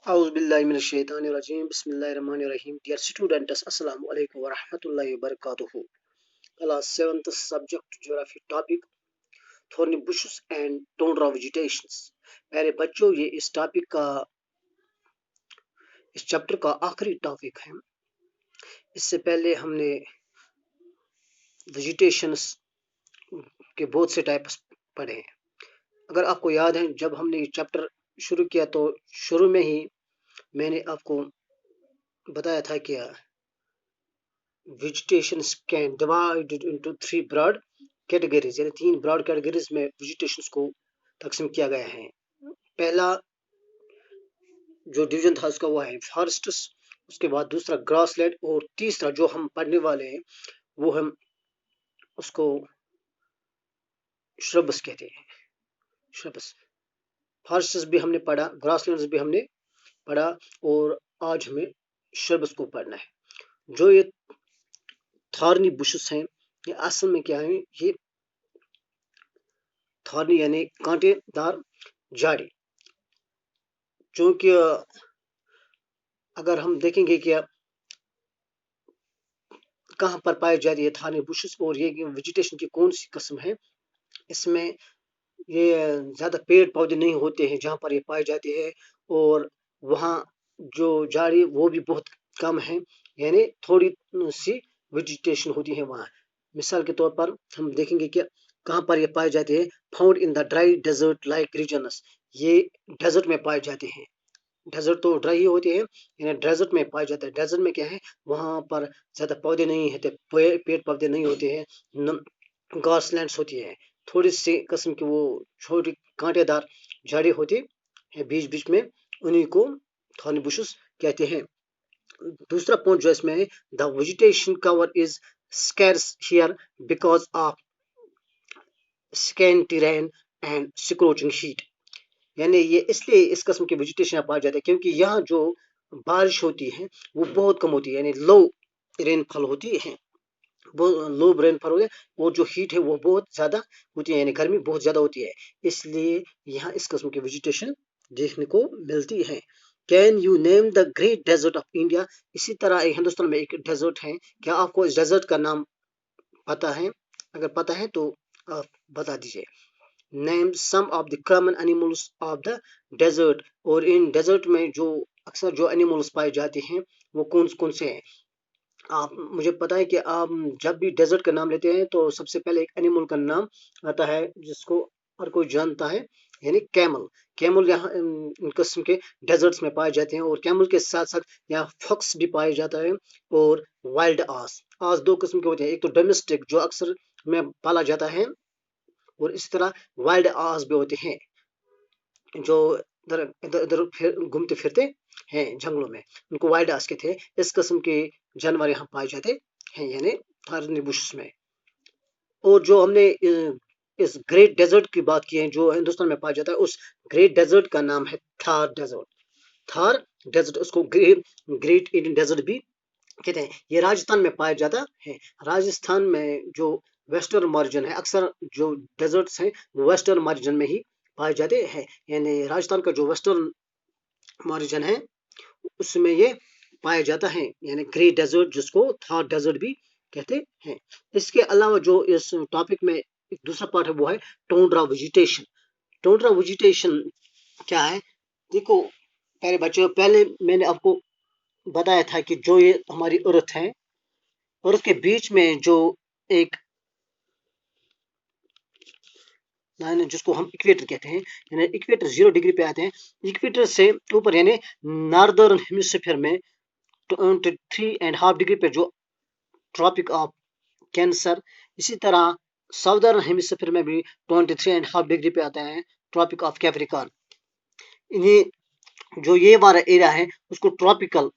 Auzubillahiminash-shaytanir-rajim. Bismillahir-rahmanir-rahim. Dear students, Assalamu alaikum wa rahmatullahi wa barakatuhu. Class 7th subject geography topic thorny bushes and tundra vegetations. प्यारे बच्चों, ये इस chapter का आखिरी topic है। इससे पहले हमने वेजिटेशंस के बहुत से टाइप्स पढ़े हैं। अगर आपको याद है, जब हमने ये चैप्टर शुरू किया तो शुरू में ही मैंने आपको बताया था कि vegetations can divided into three broad categories, यानी 3 ब्रॉड कैटेगरीज में वेजिटेशंस को तकसीम किया गया है। पहला जो डिवीजन था उसका वो है फॉरेस्ट्स, उसके बाद दूसरा ग्रासलैंड, और तीसरा जो हम पढ़ने वाले हैं वो हम उसको श्रब्स कहते हैं। श्रब्स, फॉरेस्ट्स भी हमने पढ़ा, ग्रासलैंड्स भी हमने पढ़ा, और आज हमें श्रब्स को पढ़ना है। जो ये थॉर्नी बुशेस हैं, ये असल में क्या है? ये थॉर्नी यानी कांटेदार झाड़ी, क्योंकि अगर हम देखेंगे कि कहाँ पर पाई जाती है थॉर्नी बुशेस और ये वेजिटेशन की कौन सी किस्म है, इसमें ये ज़्यादा पेड़ पौधे नहीं होते हैं जहाँ पर ये पाए जाते हैं, और वहाँ जो झाड़ी वो भी बहुत कम है, यानी थोड़ी सी वेजिटेशन होती है वहाँ। मिसाल के तौर पर हम देखेंगे कि कहाँ पर ये पाए जाते हैं, found in the dry desert like regions, ये डेजर्ट में पाए जाते हैं। डेजर्ट तो ड्राई ही होते हैं, यानी डेजर्ट में पाए जाते हैं। डेजर्ट में क्या है, वहाँ पर ज़्यादा पौधे नहीं होते, पेड़ पौधे नहीं होते हैं, ग्रासलैंड्स होती है, थोड़ी सी किस्म की वो छोटी कांटेदार झाड़ी होती है बीच बीच में, उन्हीं को थॉर्नी बुशेस कहते हैं। दूसरा पॉइंट जो इसमें है, the vegetation cover is scarce here because of scanty rain and scorching heat, यानी ये इसलिए इस किस्म की वेजिटेशन पाई जाती है क्योंकि यहाँ जो बारिश होती है वो बहुत कम होती है, यानी लो रेनफॉल होती है, लो रेनफॉल होती है, और जो हीट है वो बहुत ज़्यादा होती है, यानी गर्मी बहुत ज़्यादा होती है, इसलिए यहाँ इस किस्म की वेजिटेशन देखने को मिलती है। Can you name the great desert of India? इसी तरह हिंदुस्तान में एक डेजर्ट है, क्या आपको इस डेजर्ट का नाम पता है? अगर पता है तो आप बता दीजिए। Name some of the common animals of the desert, और इन डेजर्ट में जो अक्सर जो एनिमल्स पाए जाते हैं वो कौन कौन से हैं? आप, मुझे पता है कि आप जब भी डेजर्ट का नाम लेते हैं तो सबसे पहले एक एनिमल का नाम आता है जिसको हर कोई जानता है, यानी कैमल। कैमल यहाँ इन किस्म के डेजर्ट्स में पाए जाते हैं, और कैमल के साथ साथ यहाँ फॉक्स भी पाया जाता है, और वाइल्ड आस। आस दो किस्म के होते हैं, एक तो डोमेस्टिक जो अक्सर में पाला जाता है, और इस तरह वाइल्ड आस भी होते हैं जो इधर इधर इधर घूमते फिरते हैं जंगलों में, उनको वाइल्ड आस कहते हैं। इस किस्म के जानवर यहाँ पाए जाते हैं, यानी थॉर्नी बुशेस में। और जो हमने इस ग्रेट डेजर्ट की बात की है जो हिंदुस्तान में पाया जाता है, उस ग्रेट डेजर्ट का नाम है थार डेजर्ट। थार डेजर्ट, उसको ग्रेट इंडियन डेजर्ट भी कहते हैं। ये राजस्थान में पाया जाता है। राजस्थान में जो वेस्टर्न मार्जिन है, अक्सर जो डेजर्ट्स हैं वो वेस्टर्न मार्जिन में ही पाए जाते हैं, यानी राजस्थान का जो वेस्टर्न मार्जिन है उसमें ये पाया जाता है, यानी ग्रेट डेजर्ट जिसको थार डेजर्ट भी कहते हैं। इसके अलावा जो इस टॉपिक में एक दूसरा पार्ट है वो है टोंड्रा वेजिटेशन। टोंड्रा वेजिटेशन क्या है? देखो प्यारे बच्चों, पहले मैंने आपको बताया था कि जो ये हमारी अर्थ है, अर्थ के बीच में जो एक लाइन है जिसको हम इक्वेटर कहते हैं, यानी इक्वेटर 0 डिग्री पे आते हैं। इक्वेटर से ऊपर यानी नॉर्दर्न हेमिस्फीयर में 23.5 डिग्री पे जो ट्रॉपिक ऑफ कैंसर, इसी तरह साउदर्न हेमिस्फीयर में भी 23.5 डिग्री पे आता है ट्रॉपिक ऑफ कैप्रिकॉर्न। इन्हें जो ये हमारा एरिया है उसको ट्रॉपिकल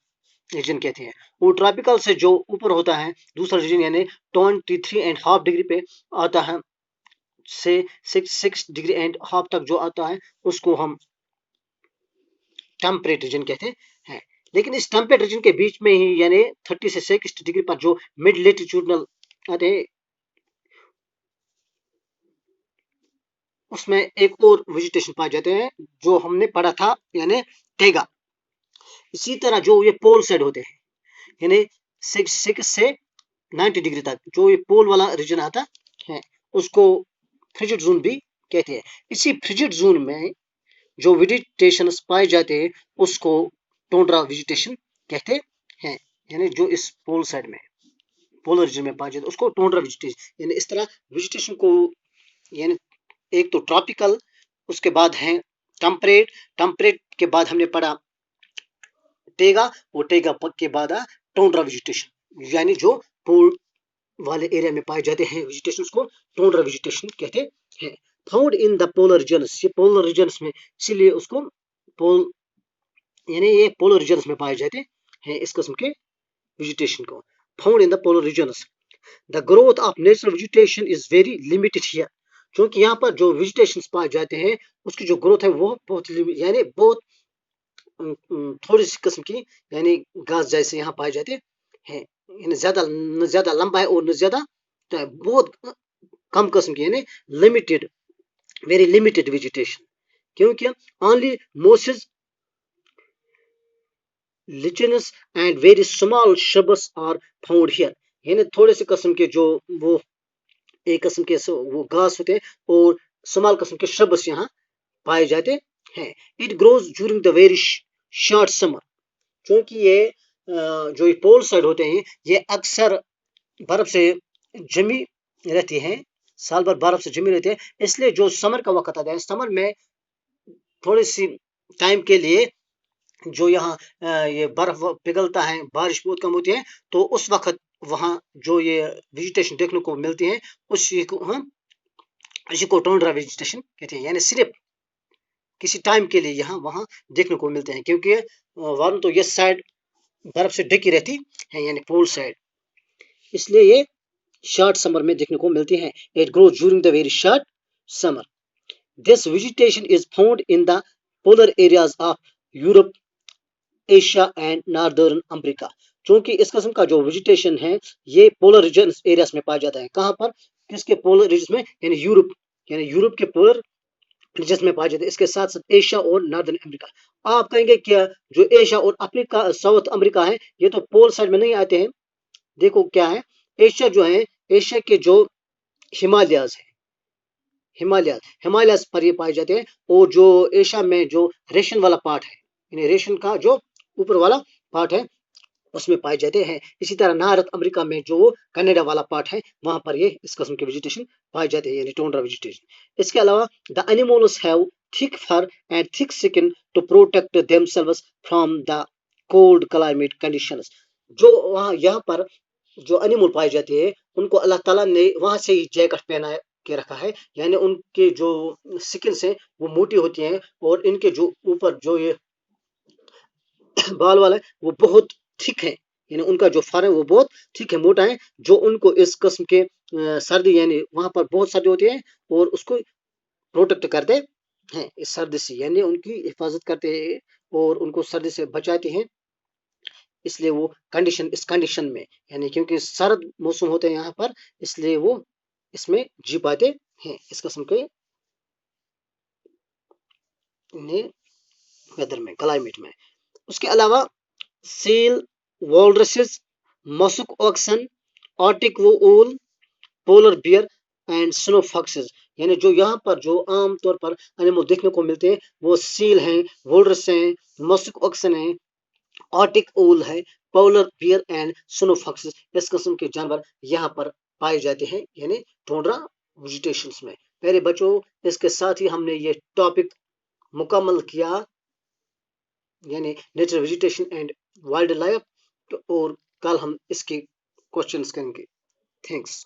रीजन कहते हैं, वो ट्रॉपिकल से जो ऊपर होता है दूसरा रीजन यानी 23.5 डिग्री पे आता है से 6 डिग्री एंड हाफ तक जो आता है उसको हम टेम्परेट रीजन कहते हैं। लेकिन इस टेम्परेट रीजन के बीच में ही यानी 30 से 60 डिग्री पर जो मिड लेटिट्यूडनल आते हैं उसमें एक और वेजिटेशन पाए जाते हैं जो हमने पढ़ा था, यानी टेगा। इसी तरह जो ये पोल साइड होते हैं, यानी 6 से 90 डिग्री तक जो ये पोल वाला रीजन आता है, उसको फ्रिजिड जोन भी कहते हैं। इसी फ्रिजिड जोन में जो वेजिटेशन पाए जाते हैं, उसको टोंड्रा वेजिटेशन कहते हैं। यानी जो इस पोल साइड में, पोलर रीजन में पाए जाते हैं, उसको टोंड्रा वेजिटेशन। यानी इस तरह वेजिटेशन को, यानी एक तो ट्रॉपिकल, उसके बाद है टेम्परेट, टेम्परेट के बाद हमने पढ़ा टेगा, और टेगा के बाद टोंड्रा वेजिटेशन, यानी जो पोल वाले एरिया में पाए जाते हैं वेजिटेशन को टोंड्रा वेजिटेशन कहते हैं। Found in the polar regions, ये पोलर रीजन्स में, इसीलिए उसको पोल, यानी ये पोलर रीजन्स में पाए जाते हैं इस किस्म के वेजिटेशन को। Found in the polar regions, the growth of natural vegetation is very limited here, क्योंकि यहाँ पर जो वेजिटेशन पाए जाते हैं उसकी जो ग्रोथ है वो बहुत, यानी बहुत थोड़ी सी किस्म की, यानी घास जैसे यहाँ पाए जाते हैं। यानी न ज्यादा लंबा है और न ज्यादा, तो बहुत कम किस्म की, यानी लिमिटेड, वेरी लिमिटेड वेजिटेशन, क्योंकि only mosses, lichens and very small shrubs are found here, यानी थोड़े से किस्म के जो वो एक किस्म के वो घास होते हैं और स्मॉल किस्म के शब्स यहाँ पाए जाते हैं। It grows during the very short summer, क्योंकि ये जो पोल साइड होते हैं ये अक्सर बर्फ से जमी रहती हैं, साल भर बर्फ से जमी रहती है, इसलिए जो समर का वक्त आता है, समर में थोड़ी सी टाइम के लिए जो यहाँ ये बर्फ पिघलता है, बारिश बहुत कम होती है, तो उस वक्त वहाँ जो ये वेजिटेशन देखने को मिलती है, उसी को टोंड्रा वेजिटेशन कहते हैं। यानी सिर्फ किसी टाइम के लिए यहाँ वहाँ देखने को मिलते हैं, क्योंकि वरन तो ये साइड बर्फ से ढकी रहती है, यानी पोल साइड, इसलिए ये शॉर्ट समर में देखने को मिलती हैं। It grows during the very short summer. This vegetation is found in the polar areas of Europe, Asia and northern America, क्योंकि इस किस्म का जो वेजिटेशन है ये पोलर रीजन एरियाज में पाया जाता है। कहाँ पर, किसके पोलर रीजन में, यानी यूरोप, यानी यूरोप के पोलर रीजन में पाया जाता है, इसके साथ साथ एशिया और नॉर्दर्न अमेरिका। आप कहेंगे क्या जो एशिया और अफ्रीका, साउथ अमेरिका है, ये तो पोल साइड में नहीं आते हैं। देखो क्या है, एशिया जो है, एशिया के जो हिमालयाज है, हिमालयाज पर ये पाए जाते हैं, और जो एशिया में जो रेशन वाला पार्ट है, यानी रेशन का जो ऊपर वाला पार्ट है, उसमें पाए जाते हैं। इसी तरह नॉर्थ अमेरिका में जो कनाडा वाला पार्ट है, वहां पर ये इस किस्म के वेजिटेशन पाए जाते हैं, यानी टोंड्रा वेजिटेशन। इसके अलावा the animals have thick fur and thick skin to protect themselves from the cold climate conditions. जो वहाँ यहाँ पर जो एनिमल पाए जाते हैं, उनको अल्लाह ताला ने वहां से ही जैकेट पहना के रखा है, यानी उनके जो स्किन है वो मोटी होती हैं, और इनके जो ऊपर जो ये बाल वाला है वो बहुत थिक है, यानी उनका जो फर है वो बहुत थिक है, मोटा है, जो उनको इस किस्म के सर्दी, यानी वहां पर बहुत सर्दी होती है, और उसको प्रोटेक्ट करते हैं इस सर्दी से, यानी उनकी हिफाजत करते हैं और उनको सर्दी से बचाते हैं। इसलिए वो इस कंडीशन में, यानी क्योंकि सर्द मौसम होते हैं यहाँ पर, इसलिए वो इसमें जी पाते हैं इस किस्म के वेदर में, क्लाइमेट में। उसके अलावा seal, walruses, musk oxen, arctic wolf, polar bear and snow foxes, यानी जो यहाँ पर जो आम तौर पर एनिमल देखने को मिलते हैं वो सील हैं, वोल्रस हैं, मसुक ऑक्सन हैं, आर्टिक ओल है, polar bear and snow foxes, इस किस्म के जानवर यहाँ पर पाए जाते हैं, यानी टोंड्रा वेजिटेशंस में। मेरे बच्चों, इसके साथ ही हमने ये टॉपिक मुकम्मल किया, यानी natural vegetation and wild life, और कल हम इसके क्वेश्चंस करेंगे। थैंक्स।